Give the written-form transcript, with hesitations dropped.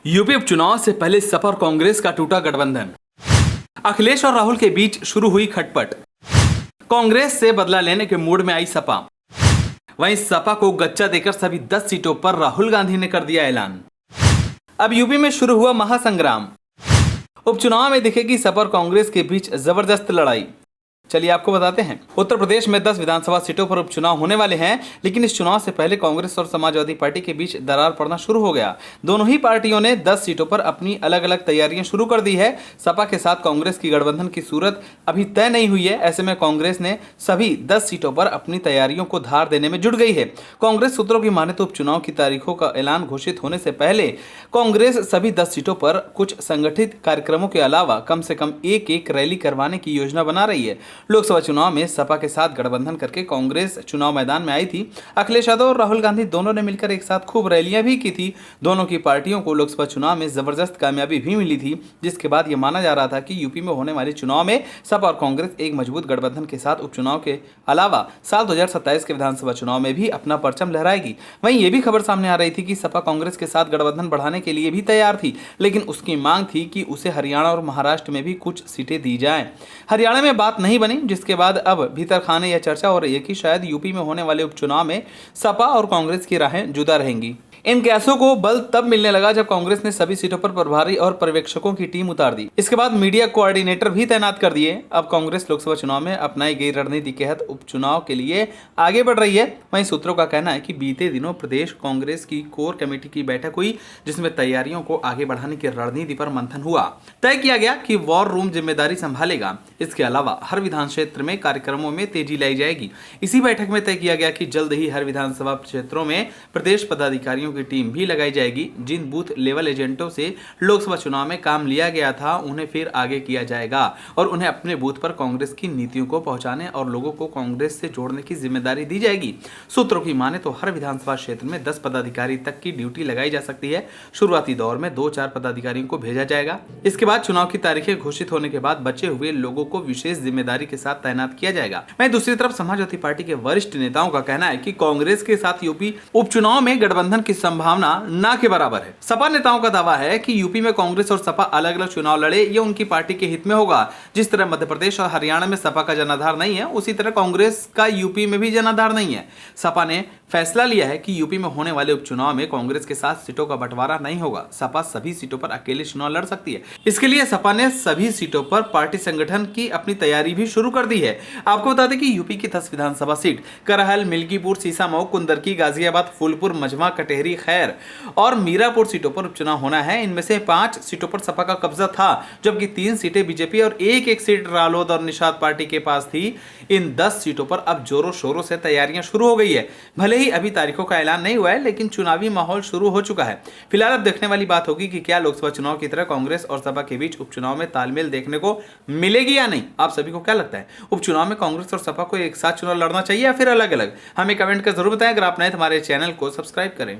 UP उपचुनाव से पहले सपा और कांग्रेस का टूटा गठबंधन। अखिलेश और राहुल के बीच शुरू हुई खटपट। कांग्रेस से बदला लेने के मूड में आई सपा। वहीं सपा को गच्चा देकर सभी 10 सीटों पर राहुल गांधी ने कर दिया ऐलान। अब यूपी में शुरू हुआ महासंग्राम। उपचुनाव में दिखेगी सपा और कांग्रेस के बीच जबरदस्त लड़ाई। चलिए आपको बताते हैं। उत्तर प्रदेश में 10 विधानसभा सीटों पर उपचुनाव होने वाले हैं, लेकिन इस चुनाव से पहले कांग्रेस और समाजवादी पार्टी के बीच दरार पड़ना शुरू हो गया। दोनों ही पार्टियों ने 10 सीटों पर अपनी अलग अलग तैयारियां शुरू कर दी है। सपा के साथ कांग्रेस की गठबंधन की सूरत अभी तय नहीं हुई है। ऐसे में कांग्रेस ने सभी 10 सीटों पर अपनी तैयारियों को धार देने में जुट गई है। कांग्रेस सूत्रों की माने तो उपचुनाव की तारीखों का ऐलान घोषित होने से पहले कांग्रेस सभी 10 सीटों पर कुछ संगठित कार्यक्रमों के अलावा कम से कम एक रैली करवाने की योजना बना रही है। लोकसभा चुनाव में सपा के साथ गठबंधन करके कांग्रेस चुनाव मैदान में आई थी। अखिलेश यादव और राहुल गांधी दोनों ने मिलकर एक साथ खूब रैलियां भी की थी। दोनों की पार्टियों को लोकसभा चुनाव में जबरदस्त कामयाबी भी मिली थी, जिसके बाद यह माना जा रहा था कि यूपी में होने वाले चुनाव में सपा और कांग्रेस एक मजबूत गठबंधन के साथ उपचुनाव के अलावा साल 2027 के विधानसभा चुनाव में भी अपना परचम लहराएगी। वहीं यह भी खबर सामने आ रही थी कि सपा कांग्रेस के साथ गठबंधन बढ़ाने के लिए भी तैयार थी, लेकिन उसकी मांग थी कि उसे हरियाणा और महाराष्ट्र में भी कुछ सीटें दी जाएं। हरियाणा में बात नहीं बनी, जिसके बाद अब भीतर खाने यह चर्चा हो रही है कि शायद यूपी में होने वाले उपचुनाव में सपा और कांग्रेस की राहें जुदा रहेंगी। इन कैसों को बल तब मिलने लगा जब कांग्रेस ने सभी सीटों पर प्रभारी और पर्यवेक्षकों की टीम उतार दी। इसके बाद मीडिया कोऑर्डिनेटर भी तैनात कर दिए। अब कांग्रेस लोकसभा चुनाव में अपनाई गई रणनीति के तहत उपचुनाव के लिए आगे बढ़ रही है। वहीं सूत्रों का कहना है कि बीते दिनों प्रदेश कांग्रेस की कोर कमेटी की बैठक हुई, जिसमें तैयारियों को आगे बढ़ाने की रणनीति पर मंथन हुआ। तय किया गया कि वॉर रूम जिम्मेदारी संभालेगा। इसके अलावा हर विधान क्षेत्र में कार्यक्रमों में तेजी लाई जाएगी। इसी बैठक में तय किया गया कि जल्द ही हर विधानसभा क्षेत्रों में प्रदेश पदाधिकारियों की टीम भी लगाई जाएगी। जिन बूथ लेवल एजेंटों से लोकसभा चुनाव में काम लिया गया था, उन्हें फिर आगे किया जाएगा और उन्हें अपने बूथ पर कांग्रेस की नीतियों को पहुंचाने और लोगों को कांग्रेस से जोड़ने की जिम्मेदारी दी जाएगी। सूत्रों की माने तो हर विधानसभा क्षेत्र में 10 पदाधिकारी तक की ड्यूटी लगाई जा सकती है। शुरुआती दौर में 2-4 पदाधिकारियों को भेजा जाएगा। इसके बाद चुनाव की तारीखें घोषित होने के बाद बचे हुए लोगों को विशेष जिम्मेदारी के साथ तैनात किया जाएगा। वहीं दूसरी तरफ समाजवादी पार्टी के वरिष्ठ नेताओं का कहना है कि कांग्रेस के साथ यूपी उपचुनाव में गठबंधन की संभावना ना के बराबर है। सपा नेताओं का दावा है कि यूपी में कांग्रेस और सपा अलग अलग चुनाव लड़े, ये उनकी पार्टी के हित में होगा। जिस तरह मध्य प्रदेश और हरियाणा में सपा का जनाधार नहीं है, उसी तरह कांग्रेस का यूपी में भी जनाधार नहीं है। सपा ने फैसला लिया है कि यूपी में होने वाले उपचुनाव में कांग्रेस के साथ सीटों का बंटवारा नहीं होगा। सपा सभी सीटों पर अकेले चुनाव लड़ सकती है। इसके लिए सपा ने सभी सीटों पर पार्टी संगठन की अपनी तैयारी भी शुरू कर दी है। आपको बता दें कि यूपी की 10 विधानसभा सीट करहल, मिल्कीपुर, सीसामऊ, कुंदरकी, गाजियाबाद, फूलपुर, मझवा, कटेहरी, खैर और मीरापुर सीटों पर उपचुनाव होना है। इनमें से 5 सीटों पर सपा का कब्जा था, जबकि 3 सीटें बीजेपी और एक सीट रालोद और निषाद पार्टी के पास थी। इन 10 सीटों पर अब जोरों शोरों से तैयारियां शुरू हो गई है। भले ही अभी तारीखों का ऐलान नहीं हुआ है, लेकिन चुनावी माहौल शुरू हो चुका है। फिलहाल अब देखने वाली बात होगी कि क्या लोकसभा चुनाव की तरह कांग्रेस और सपा के बीच उपचुनाव में तालमेल देखने को मिलेगी या नहीं। आप सभी को क्या लगता है, उपचुनाव में कांग्रेस और सपा को एक साथ चुनाव लड़ना चाहिए या फिर अलग अलग? हमें कमेंट कर जरूर बताएं। अगर आप नए हमारे चैनल को सब्सक्राइब करें।